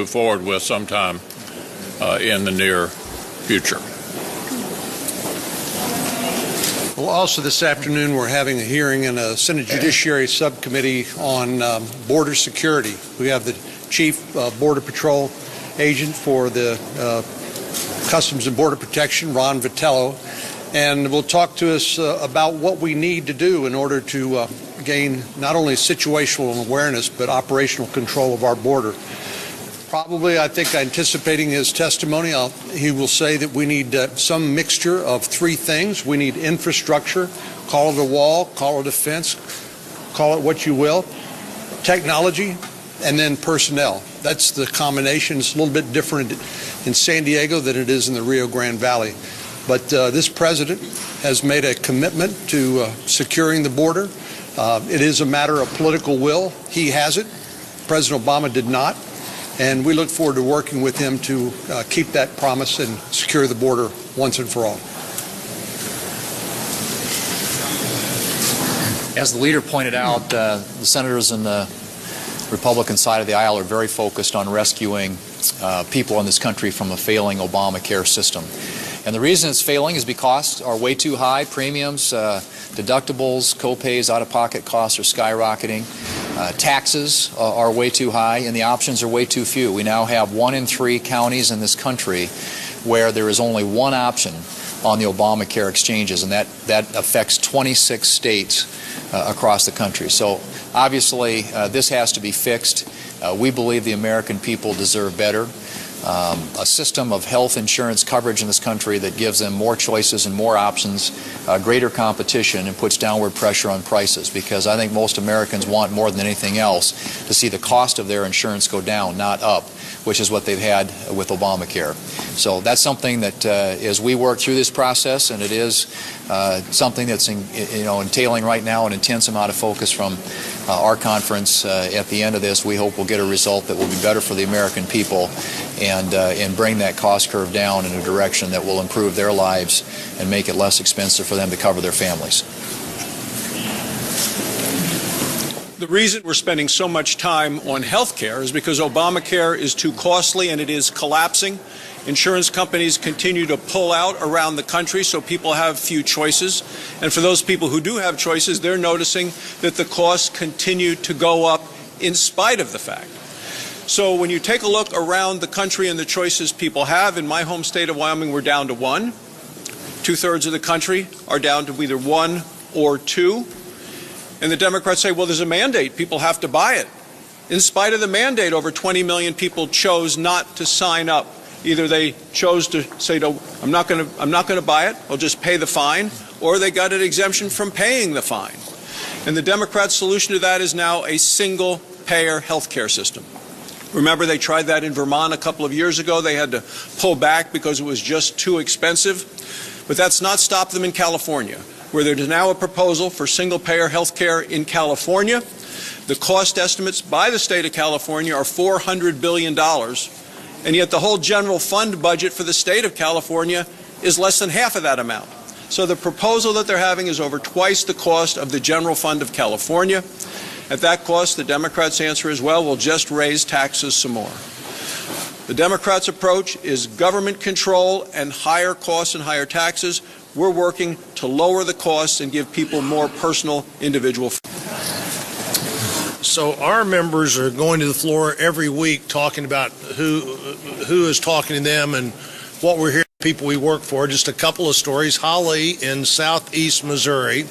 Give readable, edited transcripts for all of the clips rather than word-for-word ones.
move forward with sometime in the near future. Well, also this afternoon we're having a hearing in a Senate Judiciary Subcommittee on border security. We have the Chief Border Patrol Agent for the Customs and Border Protection, Ron Vitello, and will talk to us about what we need to do in order to gain not only situational awareness but operational control of our border. Probably, I think, anticipating his testimony, he will say that we need some mixture of three things. We need infrastructure, call it a wall, call it a fence, call it what you will, technology, and then personnel. That's the combination. It's a little bit different in San Diego than it is in the Rio Grande Valley. But this president has made a commitment to securing the border. It is a matter of political will. He has it. President Obama did not. And we look forward to working with him to keep that promise and secure the border once and for all. As the leader pointed out, the senators in the Republican side of the aisle are very focused on rescuing people in this country from a failing Obamacare system. And the reason it's failing is because costs are way too high. Premiums, deductibles, co-pays, out-of-pocket costs are skyrocketing. Taxes are way too high, and the options are way too few. We now have 1 in 3 counties in this country where there is only one option on the Obamacare exchanges, and that affects 26 states across the country. So obviously this has to be fixed. We believe the American people deserve better. A system of health insurance coverage in this country that gives them more choices and more options, greater competition, and puts downward pressure on prices, because I think most Americans want more than anything else to see the cost of their insurance go down, not up, which is what they've had with Obamacare. So that's something that as we work through this process, and it is something that's entailing right now an intense amount of focus from our conference. At the end of this, we hope we'll get a result that will be better for the American people and bring that cost curve down in a direction that will improve their lives and make it less expensive for them to cover their families. The reason we're spending so much time on health care is because Obamacare is too costly and it is collapsing. Insurance companies continue to pull out around the country, so people have few choices. And for those people who do have choices, they're noticing that the costs continue to go up in spite of the fact. So when you take a look around the country and the choices people have, in my home state of Wyoming, we're down to 1. 2/3 of the country are down to either 1 or 2. And the Democrats say, well, there's a mandate. People have to buy it. In spite of the mandate, over 20 million people chose not to sign up. Either they chose to say, no, I'm not going to buy it, I'll just pay the fine, or they got an exemption from paying the fine. And the Democrats' solution to that is now a single-payer health care system. Remember, they tried that in Vermont a couple of years ago. They had to pull back because it was just too expensive. But that's not stopped them in California, where there is now a proposal for single-payer health care in California. The cost estimates by the state of California are $400 billion, and yet the whole general fund budget for the state of California is less than half of that amount. So the proposal that they're having is over twice the cost of the general fund of California. At that cost, the Democrats' answer is, well, we'll just raise taxes some more. The Democrats' approach is government control and higher costs and higher taxes. We're working to lower the costs and give people more personal, individual. So our members are going to the floor every week talking about who is talking to them and what we're hearing from people we work for. Just a couple of stories. Holly in southeast Missouri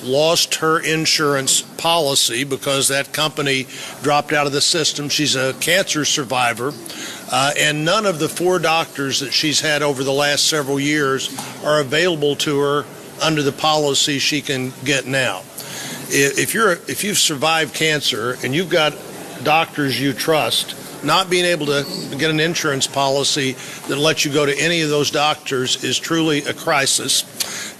lost her insurance policy because that company dropped out of the system. She's a cancer survivor, and none of the 4 doctors that she's had over the last several years are available to her under the policy she can get now. If you've survived cancer and you've got doctors you trust, not being able to get an insurance policy that lets you go to any of those doctors is truly a crisis.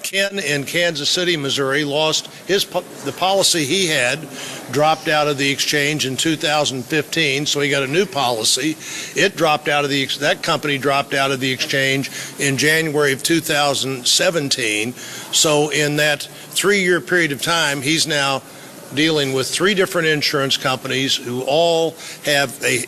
Ken in Kansas City, Missouri, lost the policy he had, dropped out of the exchange in 2015, so he got a new policy. It dropped out of that company dropped out of the exchange in January of 2017. So in that 3-year period of time, he's now dealing with 3 different insurance companies who all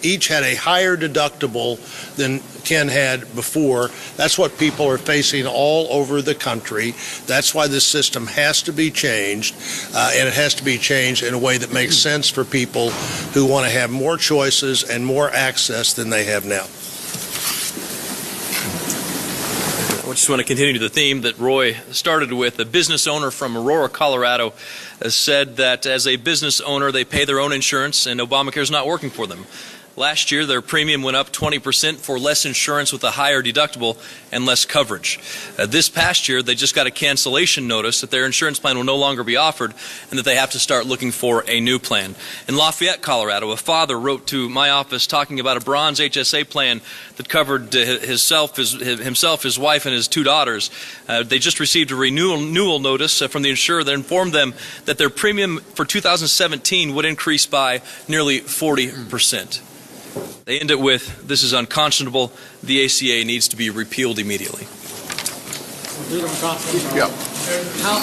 each had a higher deductible than Ken had before. That's what people are facing all over the country. That's why this system has to be changed, and it has to be changed in a way that makes sense for people who want to have more choices and more access than they have now. I just want to continue the theme that Roy started with. A business owner from Aurora, Colorado, said that as a business owner, they pay their own insurance and Obamacare is not working for them. Last year, their premium went up 20% for less insurance with a higher deductible and less coverage. This past year, they just got a cancellation notice that their insurance plan will no longer be offered and that they have to start looking for a new plan. In Lafayette, Colorado, a father wrote to my office talking about a bronze HSA plan that covered himself, his wife, and his 2 daughters. They just received a renewal notice from the insurer that informed them that their premium for 2017 would increase by nearly 40%. They end it with, "This is unconscionable. The ACA needs to be repealed immediately." Yeah. How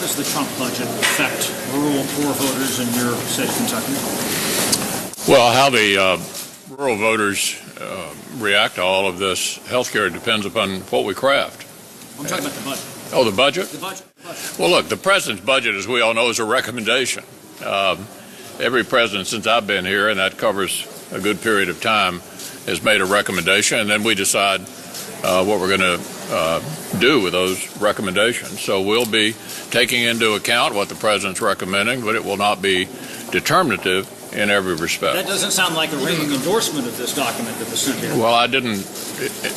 does the Trump budget affect rural poor voters in your state of Kentucky? Well, how the rural voters react to all of this health care depends upon what we craft. I'm talking about the budget. Oh, the budget? The budget. Well, look, the president's budget, as we all know, is a recommendation. Every president since I've been here, and that covers a good period of time, has made a recommendation, and then we decide what we're going to do with those recommendations. So we'll be taking into account what the president's recommending, but it will not be determinative in every respect. That doesn't sound like a ringing endorsement of this document that was sent here. Well, I didn't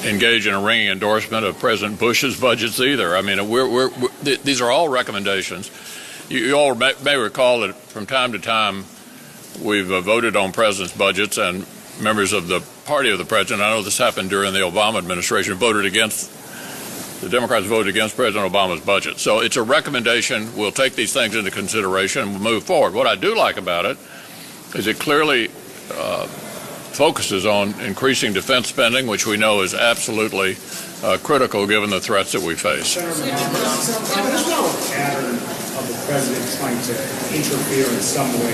engage in a ringing endorsement of President Bush's budgets either. I mean, these are all recommendations. You all may recall that from time to time we've voted on president's budgets, and members of the party of the president, I know this happened during the Obama administration, the Democrats voted against President Obama's budget. So it's a recommendation. We'll take these things into consideration and we'll move forward. What I do like about it is it clearly focuses on increasing defense spending, which we know is absolutely critical given the threats that we face. There's no pattern of the president trying to interfere in some way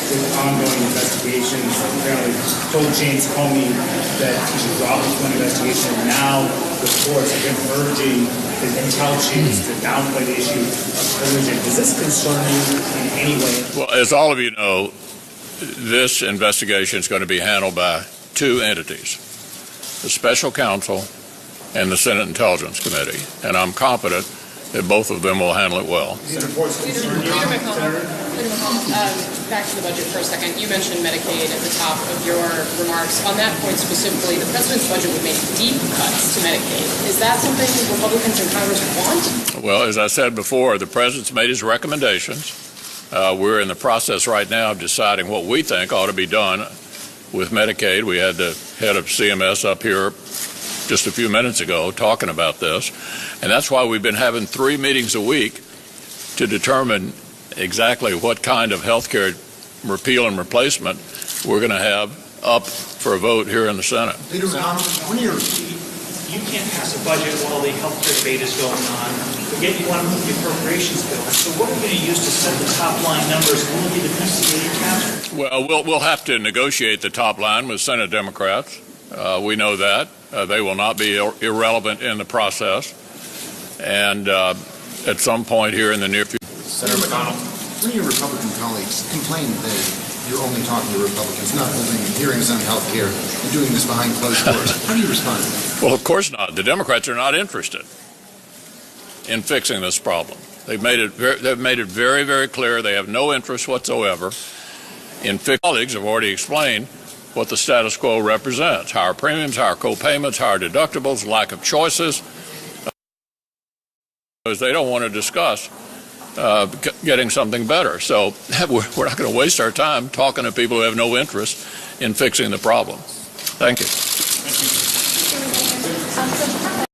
with ongoing investigations. Apparently told James Comey that he should drop his own investigation, and now the courts have been urging his intelligence to downplay the issue of collusion. Does this concern you in any way? Well, as all of you know, this investigation is going to be handled by 2 entities, the special counsel and the Senate Intelligence Committee, and I'm confident that both of them will handle it well. Leader McConnell, back to the budget for a second. You mentioned Medicaid at the top of your remarks. On that point specifically, the president's budget would make deep cuts to Medicaid. Is that something Republicans in Congress want? Well, as I said before, the president's made his recommendations. We're in the process right now of deciding what we think ought to be done with Medicaid. We had the head of CMS up here just a few minutes ago talking about this, and that's why we've been having 3 meetings a week to determine exactly what kind of health care repeal and replacement we're going to have up for a vote here in the Senate. Leader McConnell, you can't pass a budget while the health care debate is going on, but yet you want to move the appropriations bill. So what are we going to use to set the top line numbers? Will it be the PCA cap? Well, we'll have to negotiate the top line with Senate Democrats. We know that. They will not be irrelevant in the process. And at some point here in the near future. Senator McConnell, one of your Republican colleagues complained that you're only talking to Republicans, not holding hearings on health care, and doing this behind closed doors. How do you respond to that? Well, of course not. The Democrats are not interested in fixing this problem. They've made it very, very clear they have no interest whatsoever in fixing. Colleagues have already explained what the status quo represents: higher premiums, higher co-payments, higher deductibles, lack of choices. Because they don't want to discuss getting something better. So we're not going to waste our time talking to people who have no interest in fixing the problem. Thank you.